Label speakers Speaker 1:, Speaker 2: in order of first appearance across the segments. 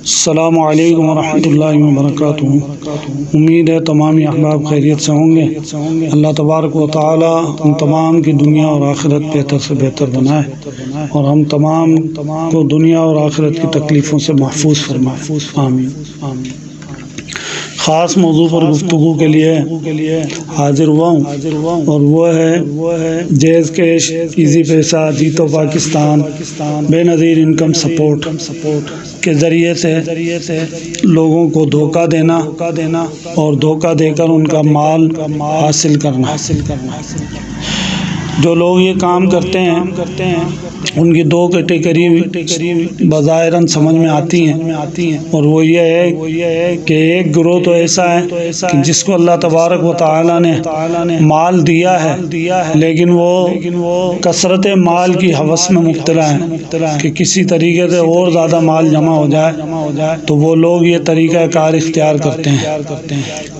Speaker 1: السلام علیکم ورحمۃ اللہ وبرکاتہ۔ امید ہے تمام احباب خیریت سے ہوں گے۔ اللہ تبارک و تعالی ہم تمام کی دنیا اور آخرت بہتر سے بہتر بنائے اور ہم تمام کو دنیا اور آخرت کی تکلیفوں سے محفوظ فرمائے، آمین۔ خاص موضوع پر گفتگو کے لیے حاضر ہوا ہوں اور وہ ہے جیز کیش ایزی پیسہ جیتو پاکستان بے نظیر انکم سپورٹ کے ذریعے سے لوگوں کو دھوکہ دینا اور دھوکہ دے کر ان کا مال حاصل کرنا۔ جو لوگ یہ کام کرتے ہیں ان کی دو کیٹیگری بظاہراً سمجھ میں آتی ہیں، اور وہ یہ ہے کہ ایک گروہ تو ایسا ہے کہ جس کو اللہ تبارک و تعالی نے مال دیا ہے لیکن وہ کثرت مال کی ہوس میں مبتلا ہے کہ کسی طریقے سے اور زیادہ مال جمع ہو جائے، تو وہ لوگ یہ طریقہ کار اختیار کرتے ہیں۔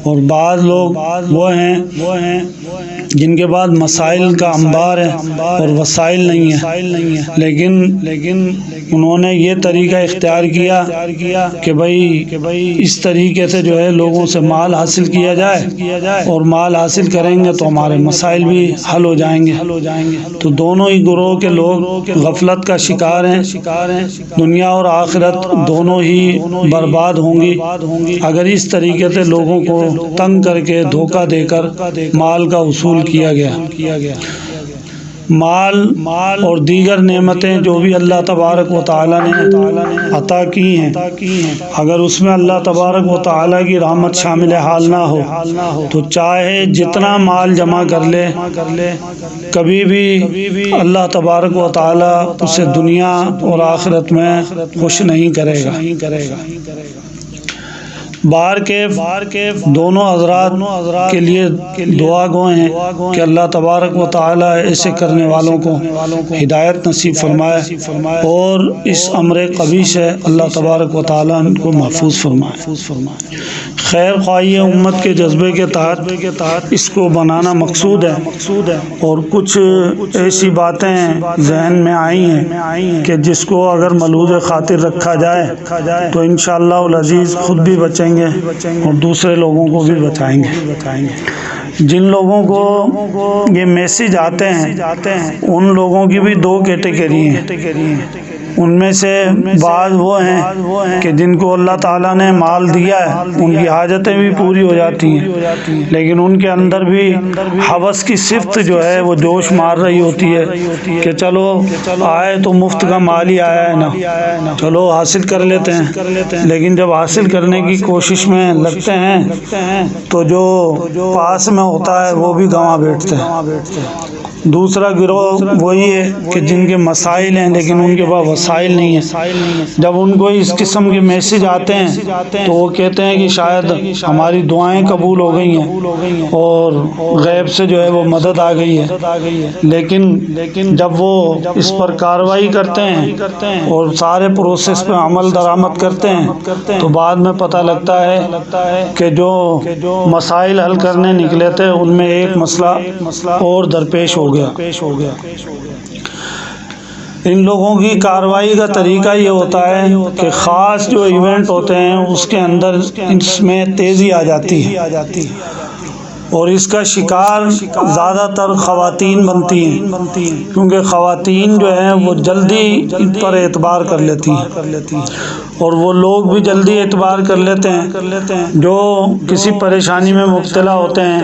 Speaker 1: اور بعض لوگ وہ ہیں جن کے بعد مسائل کا انبار ہے اور وسائل نہیں ہے، لیکن انہوں نے یہ طریقہ اختیار کیا کہ بھائی اس طریقے سے جو ہے لوگوں سے مال حاصل کیا جائے، اور مال حاصل کریں گے تو ہمارے مسائل بھی حل ہو جائیں گے۔ تو دونوں ہی گروہ کے لوگ غفلت کا شکار ہیں، دنیا اور آخرت دونوں ہی برباد ہوں گی اگر اس طریقے سے لوگوں کو تنگ کر کے دھوکہ دے کر مال کا اصول کیا گیا۔ مال اور دیگر نعمتیں جو بھی اللہ تبارک و تعالی نے عطا کی ہیں، اگر اس میں اللہ تبارک و تعالی کی رحمت شامل حال نہ ہو تو چاہے جتنا مال جمع کر لے، کبھی بھی اللہ تبارک و تعالی اسے دنیا اور آخرت میں خوش نہیں کرے گا۔ باہر کے دونوں حضرات کے لیے دعا گو ہیں کہ اللہ تبارک و تعالی ایسے کرنے والوں کو ہدایت نصیب فرمائے اور اس امر قبیح سے اللہ تبارک و تعالی ان کو محفوظ فرمائے۔ خیر خواہی امت کے جذبے کے تحت اس کو بنانا مقصود ہے، اور کچھ ایسی باتیں ذہن میں آئی ہیں کہ جس کو اگر ملحوظ خاطر رکھا جائے تو انشاءاللہ العزیز خود بھی بچیں گے اور دوسرے لوگوں کو بھی بتائیں گے۔ جن لوگوں کو یہ میسج آتے ہیں ان لوگوں کی بھی دو کیٹیگری ہیں۔ ان میں سے بعض وہ ہیں کہ جن کو اللہ تعالیٰ نے مال دیا ہے، ان کی حاجتیں بھی پوری ہو جاتی ہیں، لیکن ان کے اندر بھی ہوس کی صفت جو ہے وہ جوش مار رہی ہوتی ہے کہ چلو آئے تو مفت کا مال ہی آیا ہے نا، چلو حاصل کر لیتے ہیں۔ لیکن جب حاصل کرنے کی کوشش میں لگتے ہیں تو جو پاس میں ہوتا ہے وہ بھی گنوا بیٹھتے ہیں۔ دوسرا گروہ وہی ہے کہ جن کے مسائل ہیں لیکن ان کے پاس وسائل نہیں ہیں۔ جب ان کو اس قسم کے میسج آتے ہیں تو وہ کہتے ہیں کہ شاید ہماری دعائیں قبول ہو گئی ہیں اور غیب سے جو ہے وہ مدد آ گئی ہے، لیکن جب وہ اس پر کارروائی کرتے ہیں اور سارے پروسیس پہ عمل درآمد کرتے ہیں تو بعد میں پتہ لگتا ہے کہ جو مسائل حل کرنے نکلے تھے ان میں ایک مسئلہ اور درپیش ہو گیا۔ ان لوگوں کی کارروائی کا طریقہ یہ ہوتا ہے کہ خاص جو ایونٹ ہوتے ہیں اس کے اندر اس میں تیزی آ جاتی ہے، اور اس کا شکار زیادہ تر خواتین بنتی ہیں، کیونکہ خواتین جو ہیں وہ جلدی ان پر اعتبار کر لیتی ہیں، اور وہ لوگ بھی جلدی اعتبار کر لیتے ہیں جو کسی پریشانی میں مبتلا ہوتے ہیں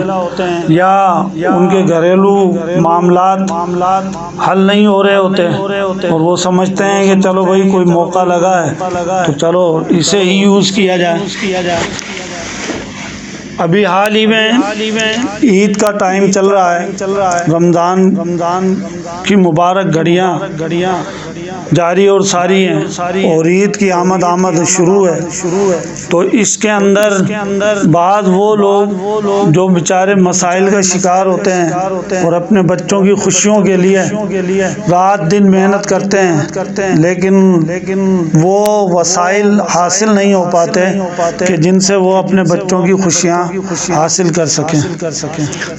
Speaker 1: یا ان کے گھریلو معاملات حل نہیں ہو رہے ہوتے، اور وہ سمجھتے ہیں کہ چلو بھائی کوئی موقع لگا ہے تو چلو اسے ہی یوز کیا جائے۔ ابھی حال ہی میں عید کا ٹائم چل رہا ہے، رمضان کی مبارک گھڑیاں جاری اور ساری ہیں، اور عید کی آمد شروع ہے، تو اس کے اندر بعض وہ لوگ جو بیچارے مسائل کا شکار ہوتے ہیں اور اپنے بچوں کی خوشیوں کے لیے رات دن محنت کرتے ہیں، لیکن وہ وسائل حاصل نہیں ہو پاتے کہ جن سے وہ اپنے بچوں کی خوشیاں حاصل کر سکیں۔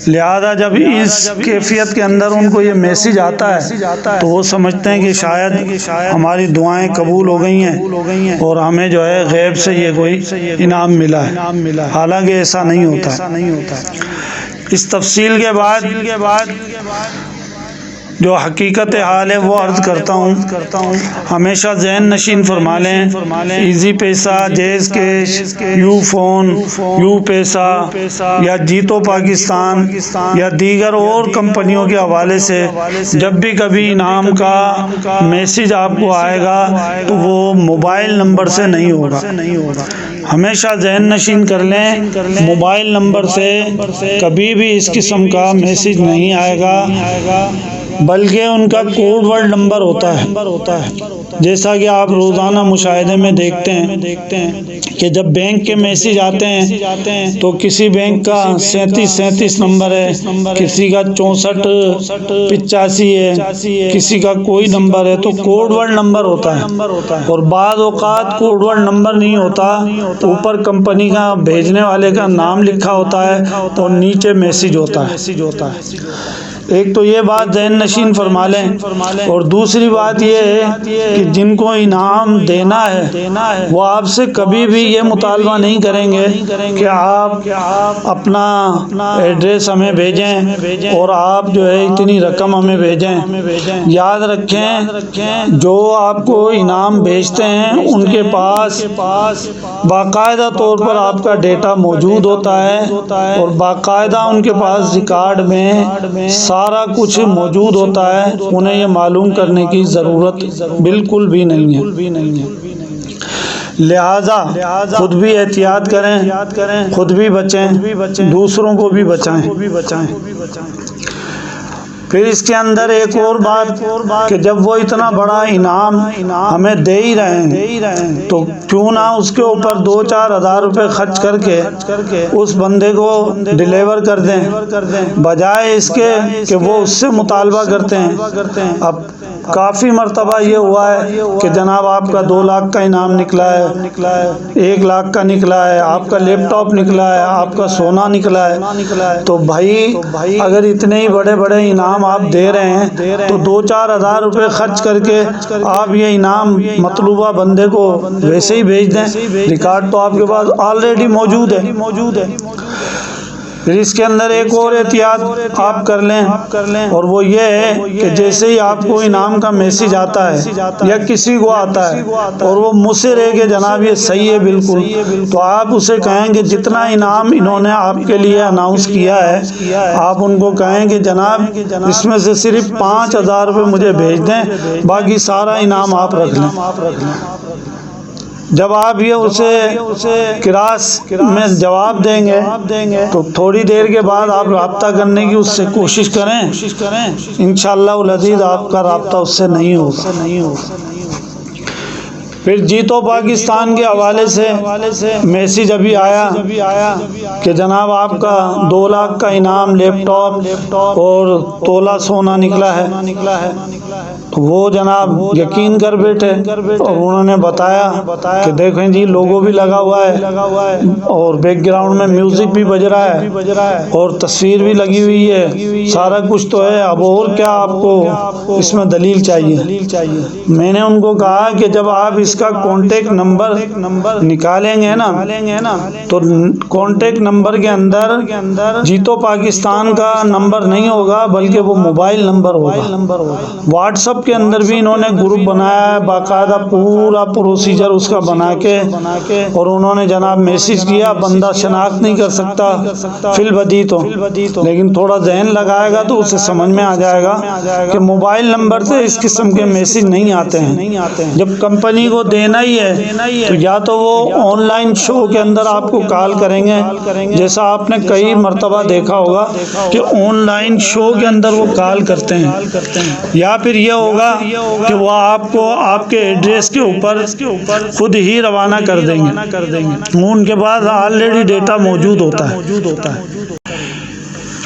Speaker 1: لہذا جب اس کیفیت کے اندر ان کو یہ میسج آتا ہے تو وہ سمجھتے ہیں کہ شاید ہماری دعائیں قبول ہو گئی ہیں اور ہمیں جو ہے غیب سے یہ کوئی انعام ملا ہے، حالانکہ ایسا نہیں ہوتا۔ اس تفصیل کے بعد جو حقیقت حال ہے وہ عرض کرتا ہوں، ہمیشہ ذہن نشین فرما لیں، ایزی پیسہ، جیز کیش، یو فون، یو پیسہ یا جیتو پاکستان یا دیگر اور کمپنیوں کے حوالے سے جب بھی کبھی انعام کا میسج آپ کو آئے گا تو وہ موبائل نمبر سے نہیں ہوگا۔ ہمیشہ ذہن نشین کر لیں، موبائل نمبر سے کبھی بھی اس قسم کا میسج نہیں آئے گا، بلکہ ان کا کوڈ ورڈ نمبر ہوتا ہے۔ جیسا کہ آپ روزانہ مشاہدے میں دیکھتے ہیں کہ جب بینک کے میسج آتے ہیں تو کسی بینک کا 37 نمبر ہے، کسی کا 6485 ہے، کسی کا کوئی نمبر ہے، تو کوڈ ورڈ نمبر ہوتا ہے۔ اور بعض اوقات کوڈ ورڈ نمبر نہیں ہوتا، اوپر کمپنی کا بھیجنے والے کا نام لکھا ہوتا ہے اور نیچے میسج ہوتا ہے۔ ایک تو یہ بات ذہن نشین فرما لیں، اور دوسری بات یہ ہے کہ جن کو انعام دینا ہے وہ آپ سے کبھی بھی یہ مطالبہ نہیں کریں گے کہ آپ اپنا ایڈریس ہمیں بھیجیں اور آپ جو ہے اتنی رقم ہمیں بھیجیں۔ یاد رکھیں جو آپ کو انعام بھیجتے ہیں ان کے پاس باقاعدہ طور پر آپ کا ڈیٹا موجود ہوتا ہے اور باقاعدہ ان کے پاس ریکارڈ میں سارا کچھ موجود ہوتا ہے، انہیں یہ معلوم کرنے کی ضرورت بالکل بھی نہیں ہے۔ لہذا خود بھی احتیاط کریں، خود بھی بچیں، دوسروں کو بھی بچائیں۔ پھر اس کے اندر ایک اور بات کہ جب وہ اتنا بڑا انعام ہمیں دے ہی رہے ہیں تو کیوں نہ اس کے اوپر 2-4 ہزار روپے خرچ کر کے اس بندے کو ڈیلیور کر دیں، بجائے اس کے کہ وہ اس سے مطالبہ کرتے ہیں۔ اب کافی مرتبہ یہ ہوا ہے کہ جناب آپ کا 2 لاکھ کا انعام نکلا ہے، 1 لاکھ کا نکلا ہے، آپ کا لیپ ٹاپ نکلا ہے، آپ کا سونا نکلا ہے۔ تو بھائی اگر اتنے ہی بڑے بڑے انعام آپ دے رہے ہیں تو 2-4 ہزار روپے خرچ کر کے آپ یہ انعام مطلوبہ بندے کو ویسے ہی بھیج دیں، ریکارڈ تو آپ کے پاس آلریڈی موجود ہے۔ پھر اس کے اندر ایک اور احتیاط آپ کر لیں، اور وہ یہ ہے کہ جیسے ہی آپ کو انعام کا میسج آتا ہے یا کسی کو آتا ہے اور وہ مصر ہے کہ جناب یہ صحیح ہے بالکل، تو آپ اسے کہیں کہ جتنا انعام انہوں نے آپ کے لیے اناؤنس کیا ہے آپ ان کو کہیں کہ جناب اس میں سے صرف 5000 روپے مجھے بھیج دیں، باقی سارا انعام آپ رکھ لیں۔ جب آپ یہ اسے کراس میں جواب دیں گے تو تھوڑی دیر کے بعد آپ رابطہ کرنے کی اس سے کوشش کریں، انشاءاللہ العزیز آپ کا رابطہ اس سے نہیں ہوگا۔ پھر جیتو پاکستان کے حوالے سے میسج ابھی آیا کہ جناب آپ کا 2 لاکھ کا انعام، لیپ ٹاپ اور تولہ سونا نکلا ہے۔ تو وہ جناب یقین کر بیٹھے اور انہوں نے بتایا کہ دیکھیں جی لوگو بھی لگا ہوا ہے اور بیک گراؤنڈ میں میوزک بھی بج رہا ہے اور تصویر بھی لگی ہوئی ہے، سارا کچھ تو ہے، اب اور کیا آپ کو اس میں دلیل چاہیے۔ میں نے ان کو کہا کہ جب آپ اس کا کانٹیکٹ نمبر نکالیں گے نا تو کانٹیکٹ نمبر کے اندر جیتو پاکستان کا نمبر نہیں ہوگا بلکہ وہ موبائل نمبر ہوگا۔ واٹس ایپ کے اندر بھی انہوں نے گروپ بنایا ہے، باقاعدہ پورا پروسیجر اس کا بنا کے، اور انہوں نے جناب میسج کیا، بندہ شناخت نہیں کر سکتا فی البدی تو، لیکن تھوڑا ذہن لگائے گا تو اسے سمجھ میں آ جائے گا کہ موبائل نمبر سے اس قسم کے میسج نہیں آتے ہیں۔ جب کمپنی کو دینا ہی ہے تو یا تو وہ آن لائن شو کے اندر آپ کو کال کریں گے، جیسا آپ نے کئی مرتبہ دیکھا ہوگا کہ آن لائن شو کے اندر وہ کال کرتے ہیں، یا پھر یہ ہوگا کہ وہ آپ کو آپ کے ایڈریس کے اوپر خود ہی روانہ کر دیں گے، ان کے پاس آلریڈی ڈیٹا موجود ہوتا ہے۔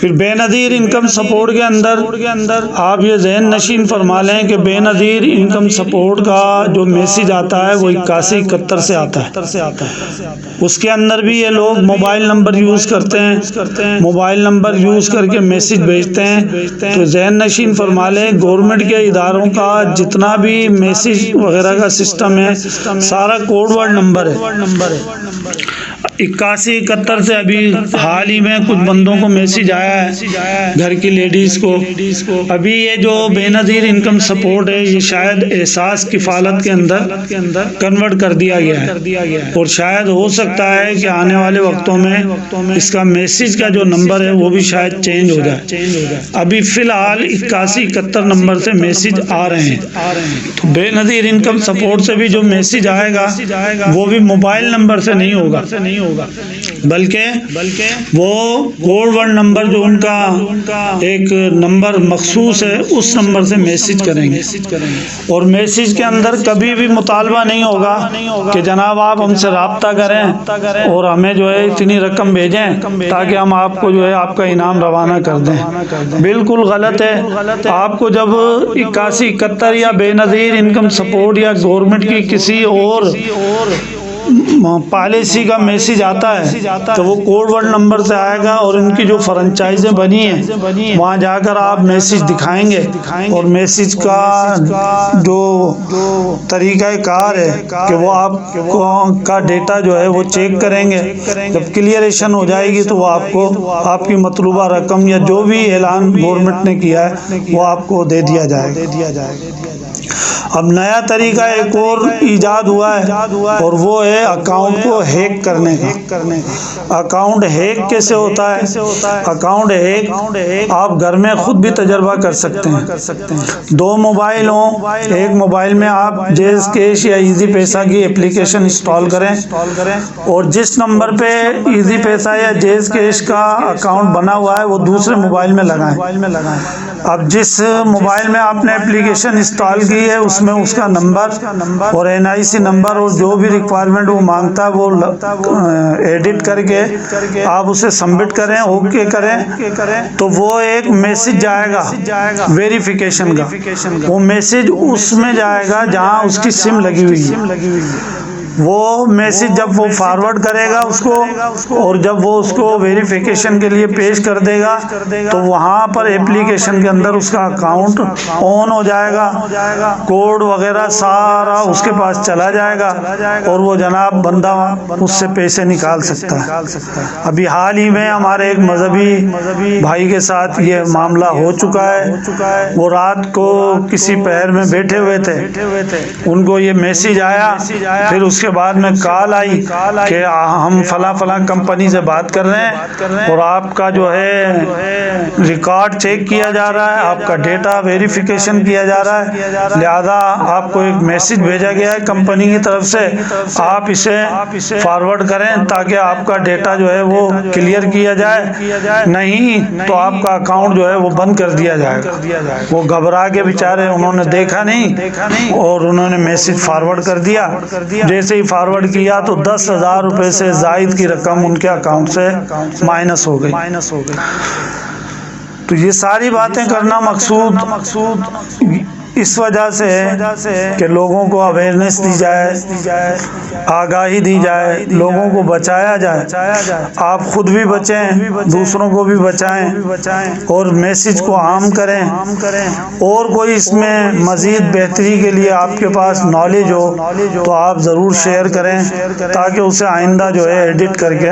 Speaker 1: پھر بے نظیر انکم سپورٹ کے اندر آپ یہ ذہن نشین فرما لیں کہ بے نظیر انکم سپورٹ کا جو میسج آتا ہے وہ 8171 سے آتا ہے۔ اس کے اندر بھی یہ لوگ موبائل نمبر یوز کرتے ہیں، موبائل نمبر یوز کر کے میسج بھیجتے ہیں۔ تو ذہن نشین فرما لیں گورنمنٹ کے اداروں کا جتنا بھی میسج وغیرہ کا سسٹم ہے سارا کوڈ ورڈ نمبر ہے۔ 8171 سے ابھی حال ہی میں کچھ بندوں کو میسج آیا ہے، گھر کی لیڈیز کو۔ ابھی یہ جو بے نظیر انکم سپورٹ ہے یہ شاید احساس کفالت کے اندر کنورٹ کر دیا گیا ہے، اور شاید ہو سکتا ہے کہ آنے والے وقتوں میں اس کا میسج کا جو نمبر ہے وہ بھی شاید چینج ہو جائے۔ ابھی فی الحال 8171 نمبر سے میسج آ رہے ہیں۔ تو بے نظیر انکم سپورٹ سے بھی جو میسج آئے گا وہ بھی موبائل نمبر سے نہیں ہوگا، بلکہ وہ کوڈ ورڈ نمبر جو ان کا ایک نمبر مخصوص ہے اس نمبر سے میسج کریں گے، اور میسج کے اندر کبھی بھی مطالبہ نہیں ہوگا کہ جناب آپ ہم سے رابطہ کریں اور ہمیں جو ہے اتنی رقم بھیجیں تاکہ ہم آپ کو جو ہے آپ کا انعام روانہ کر دیں۔ بالکل غلط ہے۔ آپ کو جب 8171 یا بے نظیر انکم سپورٹ یا گورنمنٹ کی کسی اور پالیسی کا میسج آتا ہے تو وہ کوڈ ورڈ نمبر سے آئے گا، اور ان کی جو فرنچائزیں بنی ہیں وہاں جا کر آپ میسج دکھائیں گے، اور میسج کا جو طریقہ کار ہے کہ وہ آپ کا ڈیٹا جو ہے وہ چیک کریں گے۔ جب کلیئریشن ہو جائے گی تو وہ آپ کو آپ کی مطلوبہ رقم یا جو بھی اعلان گورنمنٹ نے کیا ہے وہ آپ کو دے دیا جائے گا۔ اب نیا طریقہ ایک اور ایجاد ہوا ہے، اور وہ ہے اکاؤنٹ کو ہیک کرنے کا۔ اکاؤنٹ ہیک کیسے ہوتا ہے؟ اکاؤنٹ ہیک آپ گھر میں خود بھی تجربہ کر سکتے ہیں۔ 2 موبائل ہوں، ایک موبائل میں آپ جیز کیش یا ایزی پیسہ کی اپلیکیشن انسٹال کریں، اور جس نمبر پہ ایزی پیسہ یا جیز کیش کا اکاؤنٹ بنا ہوا ہے وہ دوسرے موبائل میں لگائیں۔ اب جس موبائل میں آپ نے اپلیکیشن انسٹال کی ہے اس میں اس کا نمبر اور NIC نمبر اور جو بھی ریکوائرمنٹ وہ مانگتا ہے وہ ایڈٹ کر کے آپ اسے سبمٹ کریں، اوکے کریں، تو وہ ایک میسج جائے گا ویریفیکیشن کا۔ وہ میسج اس میں جائے گا جہاں اس کی سم لگی ہوئی ہے۔ وہ میسج جب وہ فارورڈ کرے گا اس کو، اور جب وہ اس کو ویریفیکیشن کے لیے پیش کر دے گا تو وہاں پر اپلیکیشن کے اندر اس کا اکاؤنٹ آن ہو جائے گا، کوڈ وغیرہ سارا اس کے پاس چلا جائے گا، اور وہ جناب بندہ اس سے پیسے نکال سکتا ہے۔ ابھی حال ہی میں ہمارے ایک مذہبی بھائی کے ساتھ یہ معاملہ ہو چکا ہے۔ وہ رات کو کسی پہر میں بیٹھے ہوئے تھے، ان کو یہ میسج آیا، پھر اس کے بعد میں کال آئی کہ ہم فلاں کمپنی سے بات کر رہے ہیں اور آپ کا جو ہے ریکارڈ چیک کیا جا رہا ہے، آپ کا ڈیٹا ویریفیکیشن کیا جا رہا ہے، لہذا آپ کو ایک میسج بھیجا گیا ہے کمپنی کی طرف سے، آپ اسے فارورڈ کریں تاکہ آپ کا ڈیٹا جو ہے وہ کلیئر کیا جائے، نہیں تو آپ کا اکاؤنٹ جو ہے وہ بند کر دیا جائے گا۔ وہ گھبرا کے بیچارے انہوں نے دیکھا نہیں اور انہوں نے میسج فارورڈ کر دیا۔ جیسے ہی فارورڈ کیا تو 10,000 روپے سے زائد کی رقم ان کے اکاؤنٹ سے مائنس ہو گئی۔ تو یہ ساری باتیں کرنا مقصود اس وجہ سے ہے کہ لوگوں کو اویئرنیس دی جائے، آگاہی دی جائے، لوگوں کو بچایا جائے، آپ خود بھی بچیں، دوسروں کو بھی بچائیں، اور میسج کو عام کریں۔ اور کوئی اس میں مزید بہتری کے لیے آپ کے پاس نالج ہو تو آپ ضرور شیئر کریں تاکہ اسے آئندہ جو ہے ایڈٹ کر کے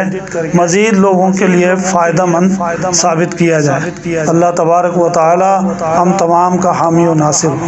Speaker 1: مزید لوگوں کے لیے فائدہ مند ثابت کیا جائے۔ اللہ تبارک و تعالی ہم تمام کا حامی و ناصر۔